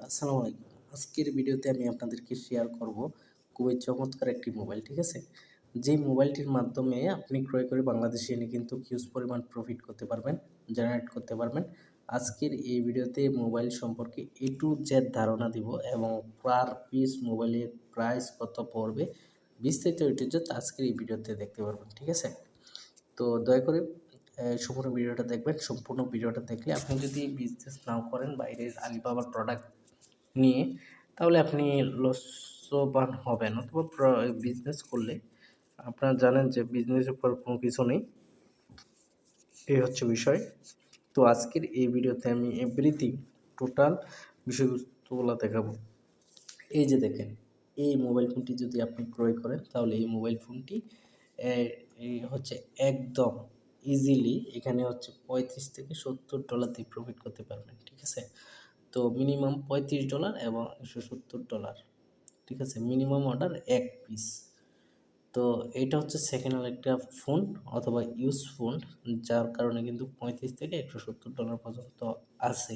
আসসালামু আলাইকুম। আজকের ভিডিওতে আমি আপনাদেরকে শেয়ার করব খুবই চমৎকার একটি মোবাইল, ঠিক আছে? যে মোবাইলটির মাধ্যমে আপনি ক্রয় করে বাংলাদেশে এনে কিন্তু হিউজ পরিমাণ প্রফিট করতে পারবেন, জেনারেট করতে পারবেন। আজকের এই ভিডিওতে মোবাইল সম্পর্কে A to Z ধারণা দিব এবং পার পিস মোবাইলের প্রাইস কত পড়বে বিস্তারিত A to Z আজকের এই ভিডিওতে দেখতে পারবেন, ঠিক আছে? তো দয়া করে সম্পূর্ণ ভিডিওটা দেখবেন। সম্পূর্ণ ভিডিওটা দেখলে আপনি যদি বিজনেস নাও করেন বাইরের আলিবাবার প্রোডাক্ট নিয়ে, তাহলে আপনি লসবান হবেন, অথবা বিজনেস করলে আপনারা জানেন যে বিজনেসের উপর কোনো কিছু নেই। এই হচ্ছে বিষয়। তো আজকের এই ভিডিওতে আমি এভরিথিং টোটাল বিষয়বস্তুগুলো দেখাবো। এই যে দেখেন, এই মোবাইল ফোনটি যদি আপনি ক্রয় করেন তাহলে এই মোবাইল ফোনটি এই হচ্ছে একদম ইজিলি এখানে হচ্ছে $35 থেকে $70 দিয়ে প্রফিট করতে পারবেন, ঠিক আছে? তো মিনিমাম $35 এবং $170, ঠিক আছে? Minimum order 1 piece. তো এটা হচ্ছে সেকেন্ড হ্যান্ড একটা ফোন অথবা ইউজ ফোন, যার কারণে কিন্তু $35 থেকে $170 পর্যন্ত আছে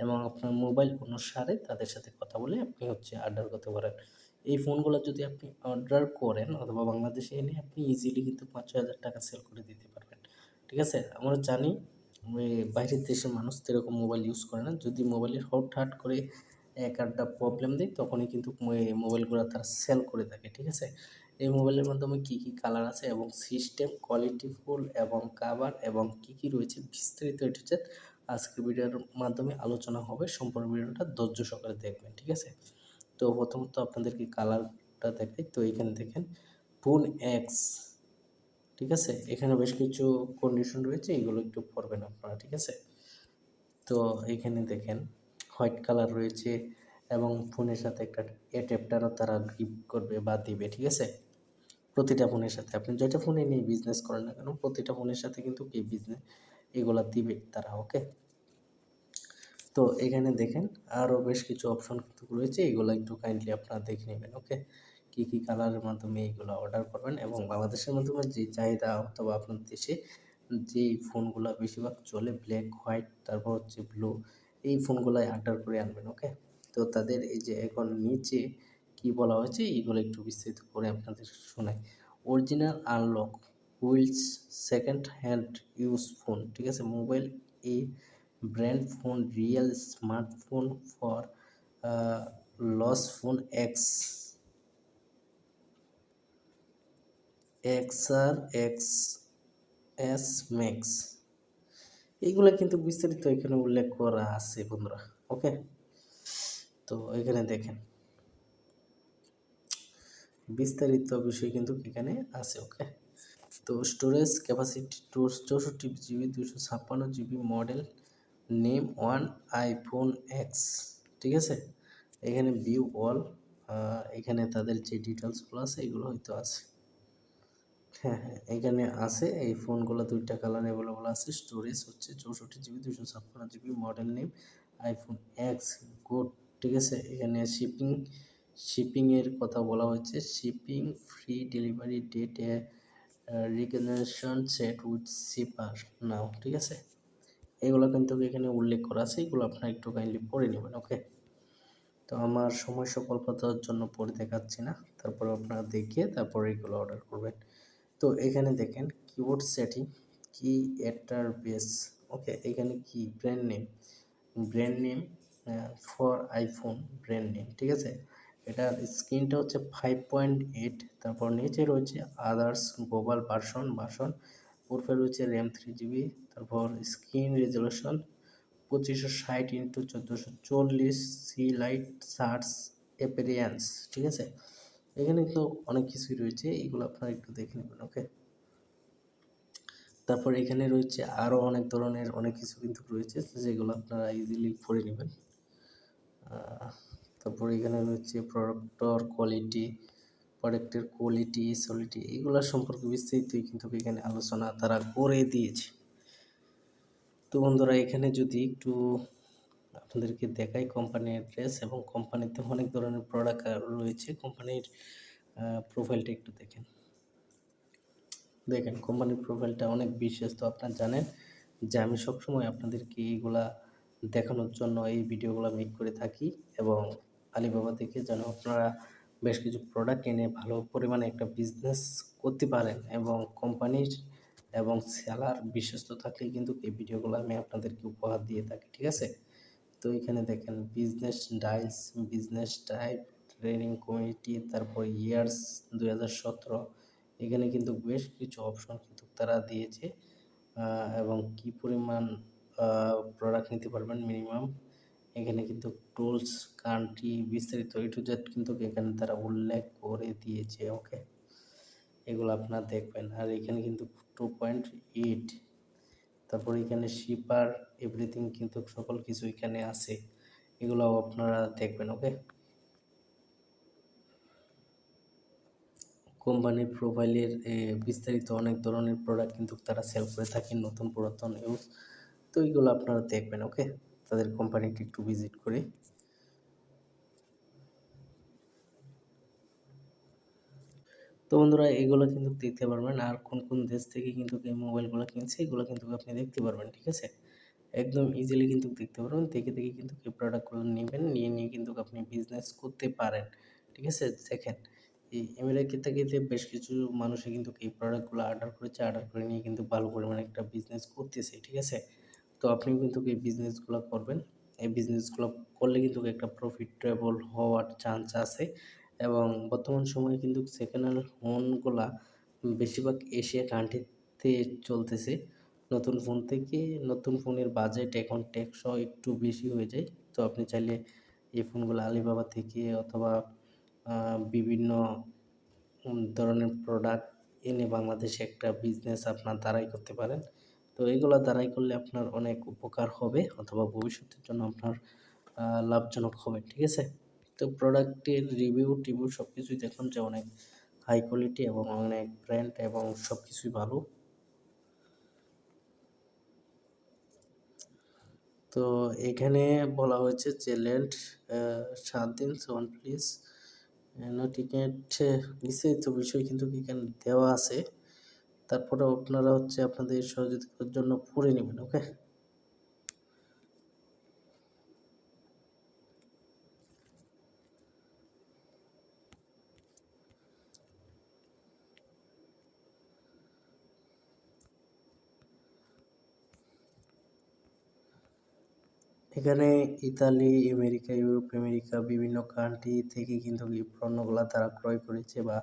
এবং আপনার মোবাইল অনুসারে তাদের সাথে কথা বলে আপনি হচ্ছে অর্ডার করতে পারেন। এই ফোনগুলো যদি আপনি অর্ডার করেন অথবা বাংলাদেশে এনে আপনি ইজিলি কিন্তু $5,000 সেল করে দিতে পারবেন, ঠিক আছে? আমরা জানি বাইরের দেশের মানুষ তো এরকম মোবাইল ইউজ করে না। যদি মোবাইলের হুটহাট করে এক আধটা প্রবলেম দেয় তখনই কিন্তু মোবাইলগুলো তারা সেল করে থাকে, ঠিক আছে? এই মোবাইলের মাধ্যমে কী কী কালার আছে এবং সিস্টেম কোয়ালিটিফুল এবং কাভার এবং কী কী রয়েছে বিস্তারিত A to Z আজকের ভিডিওর মাধ্যমে আলোচনা হবে। সম্পূর্ণ ভিডিওটা ধৈর্য সহকারে দেখবেন, ঠিক আছে? তো প্রথমত আপনাদেরকে কালারটা দেখাই। তো এখানে দেখেন ফোন এক্স, ঠিক আছে? এখানে বেশ কিছু কন্ডিশন রয়েছে, এগুলো একটু পড়বেন আপনারা, ঠিক আছে? তো এখানে দেখেন হোয়াইট কালার রয়েছে এবং ফোনের সাথে একটা অ্যাডাপ্টারও তারা গিফট করবে বা দিবে, ঠিক আছে? প্রতিটা ফোনের সাথে আপনি যেটা ফোনে নিয়ে বিজনেস করেন না কেন প্রতিটা ফোনের সাথে কিন্তু এই বিজনেস এগুলা দিবে তারা, ওকে? তো এখানে দেখেন আরও বেশ কিছু অপশন কিন্তু রয়েছে, এগুলো একটু কাইন্ডলি আপনারা দেখে নেবেন, ওকে? কী কী কালারের মাধ্যমে এইগুলো অর্ডার করবেন এবং বাংলাদেশের মাধ্যমে যে চাহিদা অথবা আপনার দেশে যেই ফোনগুলো বেশিরভাগ চলে ব্ল্যাক হোয়াইট তারপর হচ্ছে ব্লু, এই ফোনগুলাই অর্ডার করে আনবেন, ওকে? তো তাদের এই যে এখন নিচে কি বলা হয়েছে এইগুলো একটু বিস্তারিত করে আপনাদের শোনাই। Original unlock wheels second hand use phone, ঠিক আছে? মোবাইল এ brand phone real smartphone for loss phone X XR X S Max, এইগুলো কিন্তু বিস্তারিত এখানে উল্লেখ করা আছে বন্ধুরা, ওকে? তো এখানে দেখেন বিস্তারিত বিষয় কিন্তু এখানে আছে, ওকে? তো storage capacity 64 GB 256 GB, model name one iPhone x, ঠিক আছে? এখানে ভিউ অল, এখানে তাদের যে ডিটেলসগুলো আছে এগুলো হয়তো আছে। হ্যাঁ হ্যাঁ, এখানে আছে এই ফোনগুলো দুইটা কালার অ্যাভেলেবল আছে। স্টোরেজ হচ্ছে 64 GB 256 GB, model name iPhone X good, ঠিক আছে? এখানে শিপিংয়ের কথা বলা হয়েছে। Shipping free delivery date recognition set with shipper now, ঠিক আছে? এগুলো কিন্তু এখানে উল্লেখ করা আছে, এগুলো আপনারা একটু কাইন্ডলি পড়ে নেবেন, ওকে? তো আমার সময় স্বল্পতার জন্য পড়ে দেখাচ্ছি না, তারপরে আপনারা দেখে তারপরে এগুলো অর্ডার করবেন। তো এখানে দেখেন কিবোর্ড সেটিং কি এটার বেস, ওকে? এখানে কি brand name for iPhone brand name, ঠিক আছে? এটার স্ক্রিনটা হচ্ছে 5.8, তারপর নিচে রয়েছে আদার্স গ্লোবাল ভার্সন উপরে রয়েছে র্যাম 3 জিবি, তারপর screen resolution 2560x1440, C light search appearance, ঠিক আছে? এখানে তো অনেক কিছুই রয়েছে, এগুলো আপনারা একটু দেখে নেবেন, ওকে? তারপর এখানে রয়েছে আরও অনেক ধরনের অনেক কিছু কিন্তু রয়েছে যেগুলো আপনারা ইজিলি পড়ে নেবেন। তারপর এখানে রয়েছে প্রোডাক্টের কোয়ালিটি এগুলো সম্পর্কে বিস্তারিত কিন্তু এখানে আলোচনা তারা করে দিয়েছে। তো বন্ধুরা এখানে যদি একটু আপনাদেরকে দেখাই কোম্পানির অ্যাড্রেস এবং কোম্পানিতে অনেক ধরনের প্রোডাক্ট রয়েছে। কোম্পানির প্রোফাইলটা একটু দেখেন কোম্পানির প্রোফাইলটা অনেক বিশেষ। তো আপনারা জানেন যে আমি সবসময় আপনাদেরকে এইগুলা দেখানোর জন্য এই ভিডিওগুলো মেক করে থাকি, এবং আলিবাবা থেকে যেন আপনারা বেশ কিছু প্রোডাক্ট এনে ভালো পরিমাণে একটা বিজনেস করতে পারেন, এবং কোম্পানির এবং সেলার বিশ্বস্ত থাকলে কিন্তু এই ভিডিওগুলো আমি আপনাদেরকে উপহার দিয়ে থাকি, ঠিক আছে। তো এখানে দেখেন business dials, business type, training community, তারপর ইয়ার্স 2017, এখানে কিন্তু বেশ কিছু অপশন কিন্তু তারা দিয়েছে, এবং কি পরিমাণ প্রোডাক্ট নিতে পারবেন মিনিমাম। এখানে কিন্তু টুলস, কান্ট্রি, বিস্তারিত A to Z কিন্তু এখানে তারা উল্লেখ করে দিয়েছে। ওকে, এগুলো আপনারা দেখবেন। আর এখানে কিন্তু 2.8, তারপর এখানে শিপার এভরিথিং কিন্তু সকল কিছু এখানে আছে, এগুলো আপনারা দেখবেন। ওকে, কোম্পানির প্রোফাইলের বিস্তারিত অনেক ধরনের প্রোডাক্ট কিন্তু তারা সেল করে থাকেন, নতুন পুরাতন ইউজ। তো এইগুলো আপনারা দেখবেন। ওকে, তাদের কোম্পানিটি একটু ভিজিট করে। তো বন্ধুরা, এগুলো কিন্তু দেখতে পারবেন, আর কোন কোন দেশ থেকে কিন্তু এই মোবাইলগুলো কিনছে এগুলো কিন্তু আপনি দেখতে পারবেন, ঠিক আছে। একদম ইজিলি কিন্তু দেখতে পারবেন, দেখে দেখে কিন্তু এই প্রোডাক্টগুলো নেবেন, নিয়ে নিয়ে কিন্তু আপনি বিজনেস করতে পারেন, ঠিক আছে। দেখেন, এই আমেরিকা থেকে যে বেশ কিছু মানুষে কিন্তু এই প্রোডাক্টগুলো অর্ডার করেছে, অর্ডার করে নিয়ে কিন্তু ভালো পরিমাণে একটা বিজনেস করতেছে, ঠিক আছে। তো আপনিও কিন্তু এই বিজনেসগুলো করবেন, এই বিজনেসগুলো করলে কিন্তু একটা প্রফিটেবল হওয়ার চান্স আছে। এবং বর্তমান সময়ে কিন্তু সেকেন্ড হ্যান্ড ফোনগুলা বেশিরভাগ এশিয়া কান্ট্রিতে চলতেছে। নতুন ফোন থেকে, নতুন ফোনের বাজেট এখন টেকসই একটু বেশি হয়ে যায়। তো আপনি চাইলে এই ফোনগুলো আলিবাবা থেকে অথবা বিভিন্ন ধরনের প্রোডাক্ট এনে বাংলাদেশে একটা বিজনেস আপনার দ্বারাই করতে পারেন। তো এইগুলো দ্বারাই করলে আপনার অনেক উপকার হবে, অথবা ভবিষ্যতের জন্য আপনার লাভজনক হবে, ঠিক আছে। তো প্রোডাক্টের রিভিউ টিভিউ সব কিছুই দেখুন যে অনেক হাই কোয়ালিটি এবং অনেক ব্র্যান্ড এবং সব কিছুই ভালো। তো এখানে বলা হয়েছে যে ল্যান্ড 7 দিন, ওয়ান প্লিজ নো টিকেট, বিস্তারিত বিষয় কিন্তু এখানে দেওয়া আছে। তারপরে আপনারা হচ্ছে আপনাদের সহযোগিতার জন্য পড়ে নেবেন। ওকে, এখানে ইতালি, আমেরিকা, ইউরোপ, আমেরিকা বিভিন্ন কান্ট্রি থেকে কিন্তু এই পণ্যগুলা তারা ক্রয় করেছে বা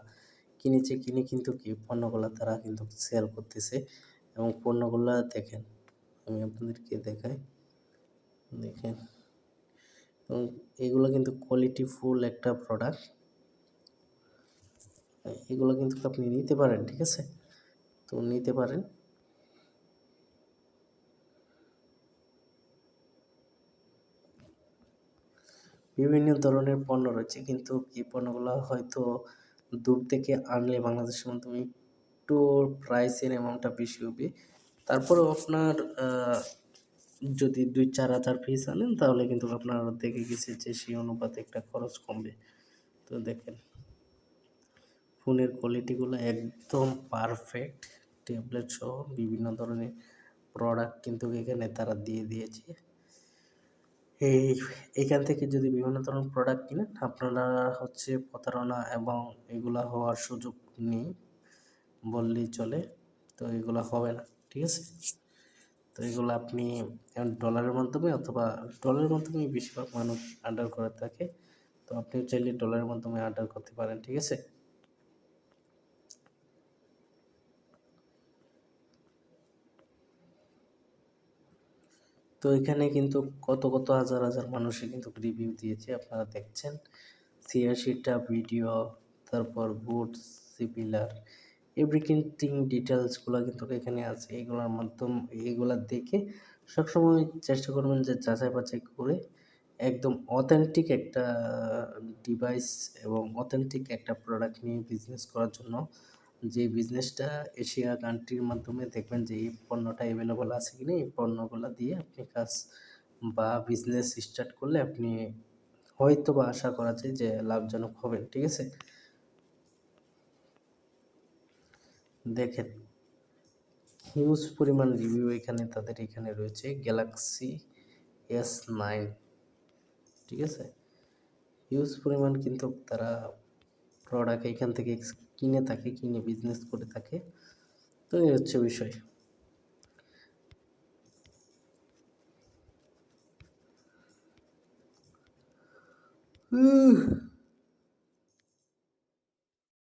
কিনেছে, কিনে কিন্তু কি পণ্যগুলা তারা কিন্তু সেল করতেছে। এবং পণ্যগুলা দেখেন, আমি আপনাদেরকে দেখাই, দেখেন। এবং এগুলো কিন্তু কোয়ালিটি ফুল একটা প্রোডাক্ট, এগুলো কিন্তু আপনি নিতে পারেন, ঠিক আছে। তো নিতে পারেন। বিভিন্ন ধরনের পণ্য রয়েছে, কিন্তু এই পণ্যগুলো হয়তো দূর থেকে আনলে বাংলাদেশের মাধ্যমে একটু প্রাইসের অ্যামাউন্টটা বেশি হবে। তারপরেও আপনার যদি 2-4 হাজার পিস আনেন তাহলে কিন্তু আপনার দেখে গেছে যে সেই অনুপাতে একটা খরচ কমবে। তো দেখেন, ফোনের কোয়ালিটিগুলো একদম পারফেক্ট, ট্যাবলেট সহ বিভিন্ন ধরনের প্রোডাক্ট কিন্তু এখানে তারা দিয়ে দিয়েছে। এই এখান থেকে যদি বিভিন্ন ধরনের প্রোডাক্ট কিনেন আপনারা হচ্ছে প্রতারণা এবং এগুলা হওয়ার সুযোগ নেই বললেই চলে। তো এগুলো হবে না, ঠিক আছে। তো এগুলো আপনি ডলারের মাধ্যমে, অথবা ডলারের মাধ্যমে বেশিরভাগ মানুষ অর্ডার করে থাকে। তো আপনিও চাইলে ডলারের মাধ্যমে অর্ডার করতে পারেন, ঠিক আছে। তো এখানে কিন্তু কত কত হাজার হাজার মানুষে কিন্তু রিভিউ দিয়েছে, আপনারা দেখছেন 86টা ভিডিও। তারপর বুট, সিপিলার, এভরিথিং ডিটেলসগুলো কিন্তু এখানে আছে। এগুলোর মাধ্যম, এগুলা দেখে সবসময় চেষ্টা করবেন যে যাচাই বাছাই করে একদম অথেন্টিক একটা ডিভাইস এবং অথেন্টিক একটা প্রোডাক্ট নিয়ে বিজনেস করার জন্য। যে বিজনেসটা এশিয়া কান্ট্রির মাধ্যমে দেখবেন যে এই পণ্যটা অ্যাভেলেবল আছে কিনা, এই পণ্যগুলো দিয়ে আপনি কাজ বা বিজনেস স্টার্ট করলে আপনি হয়তো বা আশা করা যায় যে লাভজনক হবেন, ঠিক আছে। দেখেন, হিউজ পরিমাণ রিভিউ এখানে তাদের এখানে রয়েছে। গ্যালাক্সি S9, ঠিক আছে। হিউজ পরিমাণ কিন্তু তারা প্রোডাক্ট এখান থেকে কিনে বিজনেস করে থাকে। তো এই হচ্ছে বিষয়।